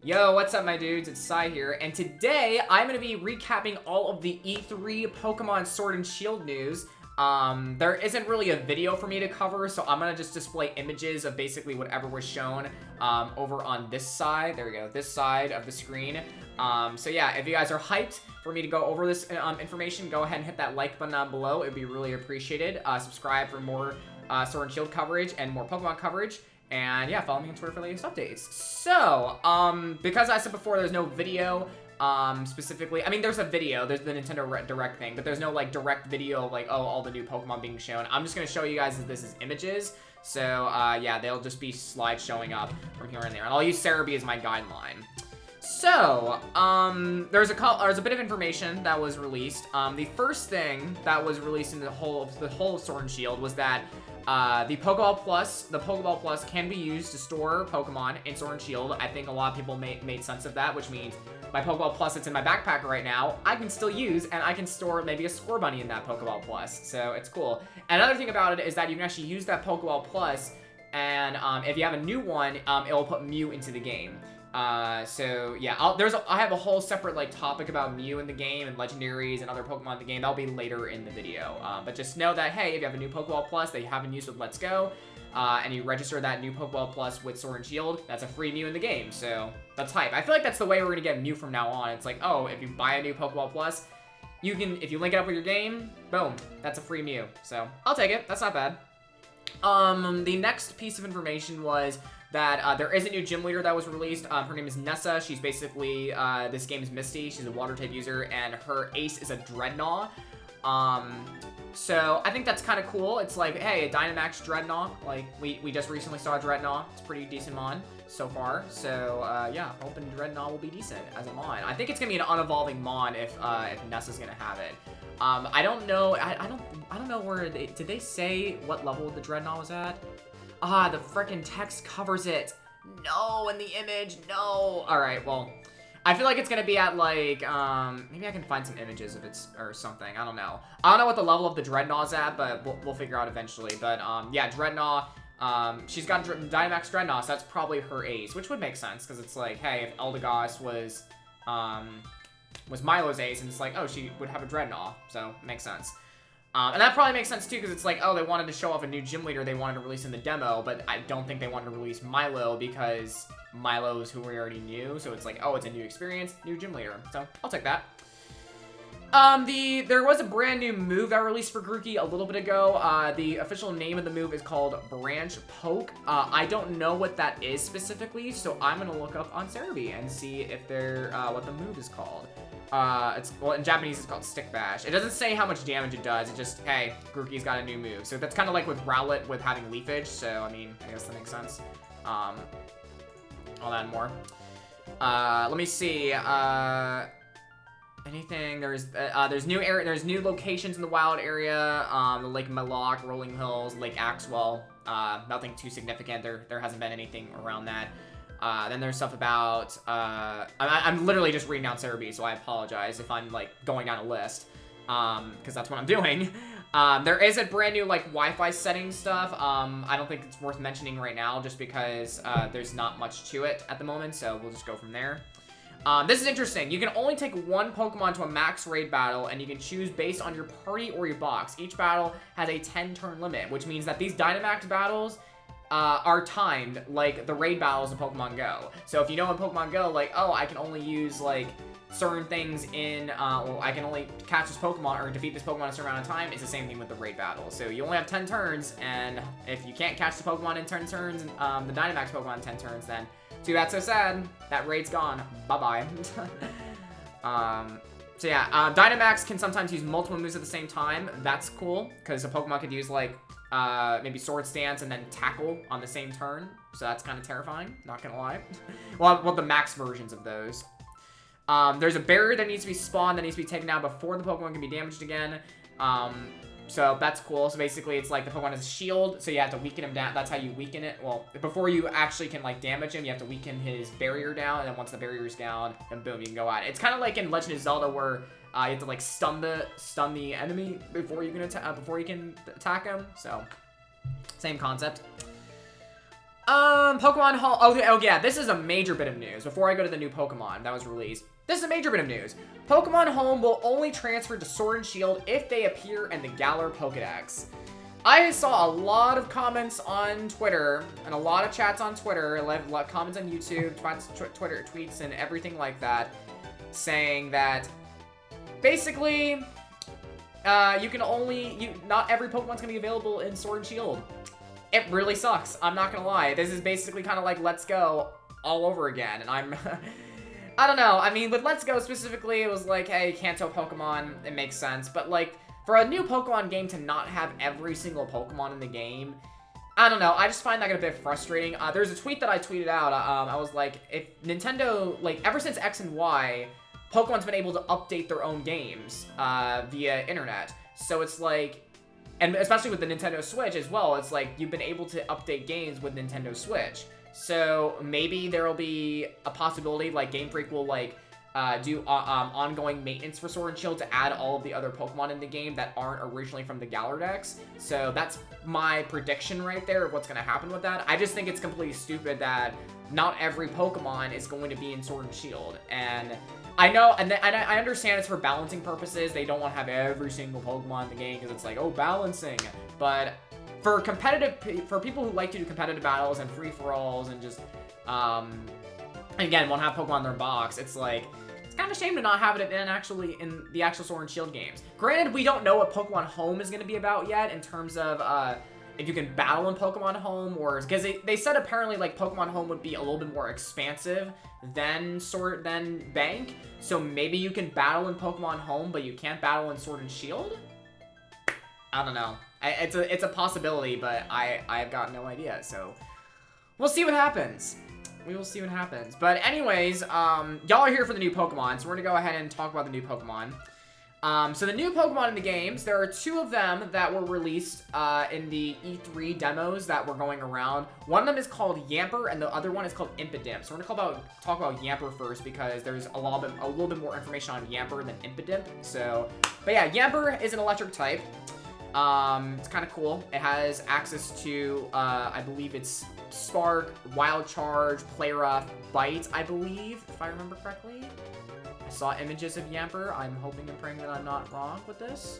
Yo, what's up, my dudes? It's Sai here, and today I'm going to be recapping all of the E3 Pokemon Sword and Shield news. There isn't really a video for me to cover, so I'm going to just display images of basically whatever was shown over on this side. There we go, this side of the screen. So yeah, if you guys are hyped for me to go over this information, go ahead and hit that like button down below. It would be really appreciated. Subscribe for more Sword and Shield coverage and more Pokemon coverage. And yeah, follow me on Twitter for latest updates. So, because I said before there's no video, specifically, I mean, there's a video, there's the Nintendo Direct thing, but there's no, like, direct video of, like, oh, all the new Pokemon being shown. I'm just gonna show you guys that this is images, so, yeah, they'll just be slides showing up from here and there, and I'll use Cerebi as my guideline. So, there's a bit of information that was released. The first thing that was released in the whole of Sword and Shield was that the Pokeball Plus can be used to store Pokemon in Sword and Shield. I think a lot of people made sense of that, which means my Pokeball Plus that's in my backpack right now, I can still use, and I can store maybe a Scorbunny in that Pokeball Plus, so it's cool. Another thing about it is that you can actually use that Pokeball Plus, and if you have a new one, it will put Mew into the game. So yeah, I have a whole separate like topic about Mew in the game and legendaries and other Pokemon in the game. That'll be later in the video. But just know that, hey, if you have a new Pokeball Plus that you haven't used with Let's Go, and you register that new Pokeball Plus with Sword and Shield, that's a free Mew in the game. So that's hype. I feel like that's the way we're gonna get Mew from now on. It's like, oh, if you buy a new Pokeball Plus, you can, if you link it up with your game, boom, that's a free Mew. So I'll take it. That's not bad. The next piece of information was that there is a new gym leader that was released. Her name is Nessa. She's basically, this game's Misty. She's a water type user, and her ace is a Dreadnought. So I think that's kind of cool. It's like, hey, a Dynamax Dreadnought. Like, we just recently saw a Dreadnought. It's a pretty decent mon so far. So, yeah, hoping Dreadnought will be decent as a mon. I think it's gonna be an unevolving mon if Nessa's gonna have it. I don't know. I don't know where did they say what level the Dreadnought was at? Ah, the frickin' text covers it. No, in the image, no. All right, well, I feel like it's gonna be at like, maybe I can find some images if it's, or something, I don't know. I don't know what the level of the Dreadnaught's at, but we'll figure out eventually. But, yeah, Dreadnought, she's got Dynamax Dreadnought, so that's probably her ace, which would make sense, because it's like, hey, if Eldegoss was Milo's ace, and it's like, oh, she would have a Dreadnought, so it makes sense. And that probably makes sense too, because it's like, oh, they wanted to show off a new gym leader they wanted to release in the demo, but I don't think they wanted to release Milo because Milo is who we already knew. So it's like, oh, it's a new experience, new gym leader. So I'll take that. There was a brand new move that released for Grookey a little bit ago. The official name of the move is called Branch Poke. I don't know what that is specifically, so I'm gonna look up on Cerebi and see if what the move is called. Well, in Japanese it's called Stick Bash. It doesn't say how much damage it does. It just, hey, Grookey's got a new move. So that's kind of like with Rowlet with having Leafage. So, I mean, I guess that makes sense. All that and more. Let me see. Anything? There's new locations in the wild area. Lake Malak, Rolling Hills, Lake Axwell. Nothing too significant. There hasn't been anything around that. Then there's stuff about, I'm literally just reading out Cerebi, so I apologize if I'm, like, going down a list, because that's what I'm doing. There is a brand new, like, Wi-Fi setting stuff. I don't think it's worth mentioning right now, just because, there's not much to it at the moment, so we'll just go from there. This is interesting. You can only take one Pokemon to a max raid battle, and you can choose based on your party or your box. Each battle has a 10-turn limit, which means that these Dynamax battles are timed like the raid battles in Pokemon Go. So if you know in Pokemon Go, like, oh, I can only use, like, certain things in, well, I can only catch this Pokemon or defeat this Pokemon a certain amount of time, it's the same thing with the raid battle. So you only have 10 turns, and if you can't catch the Pokemon in 10 turns, the Dynamax Pokemon in 10 turns, then too bad, so sad. That raid's gone. Bye-bye. So yeah, Dynamax can sometimes use multiple moves at the same time. That's cool, because a Pokemon could use, like, maybe Sword Stance and then Tackle on the same turn. So that's kind of terrifying, not gonna lie. well, the max versions of those. There's a barrier that needs to be spawned that needs to be taken down before the Pokemon can be damaged again. So that's cool. So basically, it's like the Pokemon has a shield, so you have to weaken him down. That's how you weaken it. Well, before you actually can, like, damage him, you have to weaken his barrier down, and then once the barrier's down, then boom, you can go at it. It's kind of like in Legend of Zelda where you have to, like, stun the enemy before you can attack him. So same concept. Pokemon Home. Oh, yeah, this is a major bit of news. Before I go to the new Pokemon that was released, this is a major bit of news. Pokemon Home will only transfer to Sword and Shield if they appear in the Galar Pokedex. I saw a lot of comments on Twitter and a lot of chats on Twitter, comments on YouTube, Twitter tweets, and everything like that, saying that basically you can only not every Pokemon's gonna be available in Sword and Shield. It really sucks. I'm not gonna lie. This is basically kind of like Let's Go all over again, and I'm I don't know. I mean, with Let's Go specifically, it was like, hey, Kanto Pokemon, it makes sense, but like, for a new Pokemon game to not have every single Pokemon in the game, I don't know. I just find that a bit frustrating. There's a tweet that I tweeted out. I was like, if Nintendo, like, ever since X and Y, Pokemon's been able to update their own games via internet. So it's like, and especially with the Nintendo Switch as well, it's like you've been able to update games with Nintendo Switch. So maybe there will be a possibility, like, Game Freak will, like, do ongoing maintenance for Sword and Shield to add all of the other Pokemon in the game that aren't originally from the Galar Dex. So that's my prediction right there of what's going to happen with that. I just think it's completely stupid that not every Pokemon is going to be in Sword and Shield. And I know, and I understand it's for balancing purposes. They don't want to have every single Pokemon in the game because it's like, oh, balancing. But for people who like to do competitive battles and free-for-alls and just, again, won't have Pokemon in their box, it's like, kind of a shame to not have it in the actual Sword and Shield games. Granted, we don't know what Pokemon Home is going to be about yet in terms of if you can battle in Pokemon Home, or because they said apparently like Pokemon Home would be a little bit more expansive than Bank, so maybe you can battle in Pokemon Home, but you can't battle in Sword and Shield. I don't know. It's a possibility, but I've got no idea. So we'll see what happens. We will see what happens. But anyways, y'all are here for the new Pokemon, so we're gonna go ahead and talk about the new Pokemon. So the new Pokemon in the games, there are two of them that were released in the E3 demos that were going around. One of them is called Yamper, and the other one is called Impidimp. So we're gonna talk about Yamper first because there's a little bit more information on Yamper than Impidimp. So, but yeah, Yamper is an electric type. It's kind of cool. It has access to, I believe it's Spark, Wild Charge, Play Rough, Bite, I believe, if I remember correctly. I saw images of Yamper. I'm hoping and praying that I'm not wrong with this.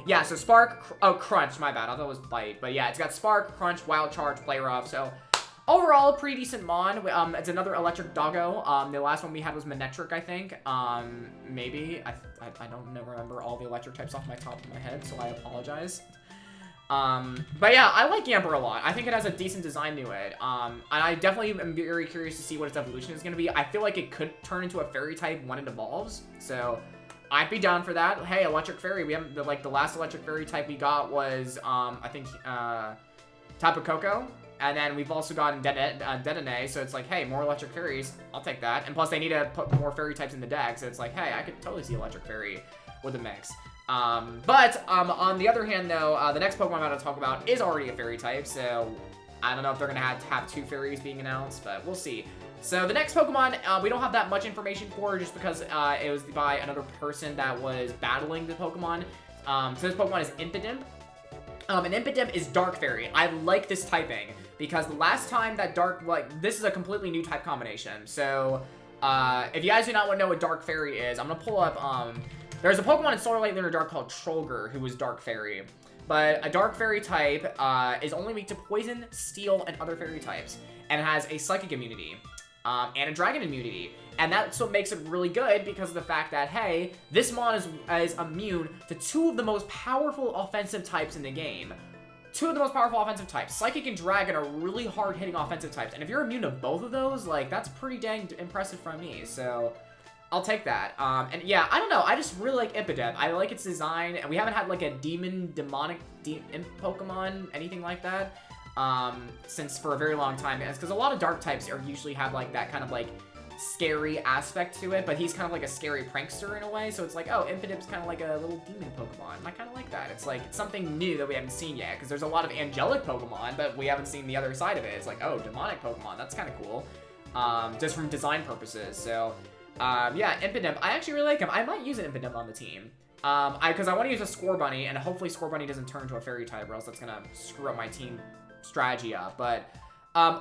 Yeah, so Spark, Crunch, my bad. I thought it was Bite. But yeah, it's got Spark, Crunch, Wild Charge, Play Rough. So overall, pretty decent mon. It's another electric doggo. The last one we had was Manectric, I think. Maybe. I don't remember all the electric types off my top of my head, so I apologize. But yeah, I like Yamper a lot. I think it has a decent design to it. And I definitely am very curious to see what its evolution is going to be. I feel like it could turn into a fairy type when it evolves. So I'd be down for that. Hey, electric fairy. We haven't, like, the last electric fairy type we got was, I think, Tapu Koko. And then we've also gotten Dedenne, so it's like, hey, more electric fairies. I'll take that. And plus, they need to put more fairy types in the deck, so it's like, hey, I could totally see electric fairy with a mix. But on the other hand, though, the next Pokemon I'm about to talk about is already a fairy type, so I don't know if they're going to have two fairies being announced, but we'll see. So the next Pokemon, we don't have that much information for, just because it was by another person that was battling the Pokemon. So this Pokemon is Impidimp. And Impidimp is Dark Fairy. I like this typing, because the last time that this is a completely new type combination. So, if you guys do not know what Dark Fairy is, I'm gonna pull up, there's a Pokemon in Solar Light Lunar Dark called Trollger, who is Dark Fairy. But a Dark Fairy type, is only weak to Poison, Steel, and other Fairy types, and has a Psychic immunity, and a Dragon immunity. And that's what makes it really good, because of the fact that, hey, this mon is immune to two of the most powerful offensive types in the game. Two of the most powerful offensive types. Psychic and Dragon are really hard-hitting offensive types. And if you're immune to both of those, like, that's pretty dang impressive from me. So, I'll take that. And yeah, I don't know. I just really like Impidimp. I like its design. And we haven't had, like, a demonic imp Pokemon, anything like that, since for a very long time. And it's because a lot of dark types usually have, like, that kind of, like, scary aspect to it, but he's kind of like a scary prankster in a way, so it's like, oh, Impidimp's kind of like a little demon Pokemon, and I kind of like that. It's like, it's something new that we haven't seen yet, because there's a lot of angelic Pokemon, but we haven't seen the other side of it. It's like, oh, demonic Pokemon, that's kind of cool, just from design purposes. So, yeah, Impidimp, I actually really like him. I might use an Impidimp on the team, because I want to use a Score Bunny, and hopefully Score Bunny doesn't turn into a Fairy type, or else that's going to screw up my team strategy up, but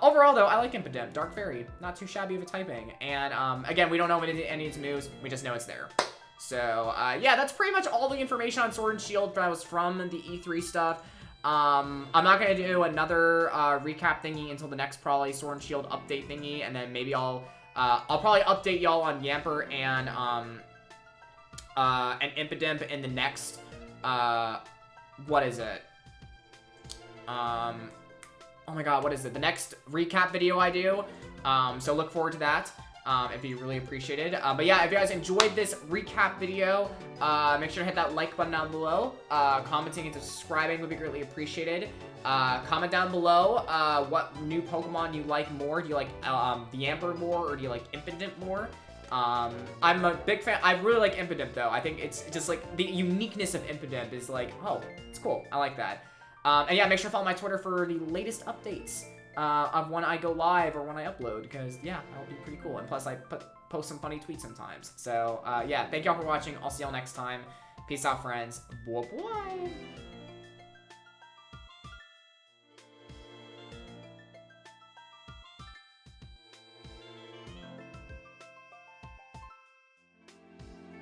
Overall, though, I like Impidimp. Dark Fairy, not too shabby of a typing. And, again, we don't know any of its moves. We just know it's there. So, yeah, that's pretty much all the information on Sword and Shield that was from the E3 stuff. I'm not going to do another recap thingy until the next probably Sword and Shield update thingy. And then maybe I'll probably update y'all on Yamper and Impidimp in the next, what is it? Oh my god, what is it? The next recap video I do. So look forward to that. It'd be really appreciated. But yeah, if you guys enjoyed this recap video, make sure to hit that like button down below. Commenting and subscribing would be greatly appreciated. Comment down below what new Pokemon you like more. Do you like the Yamper more, or do you like Impidimp more? I'm a big fan. I really like Impidimp, though. I think it's just like the uniqueness of Impidimp is like, oh, it's cool. I like that. And yeah, make sure to follow my Twitter for the latest updates of when I go live or when I upload, because yeah, that'll be pretty cool. And plus, I post some funny tweets sometimes. So yeah, thank y'all for watching. I'll see y'all next time. Peace out, friends. Bye-bye.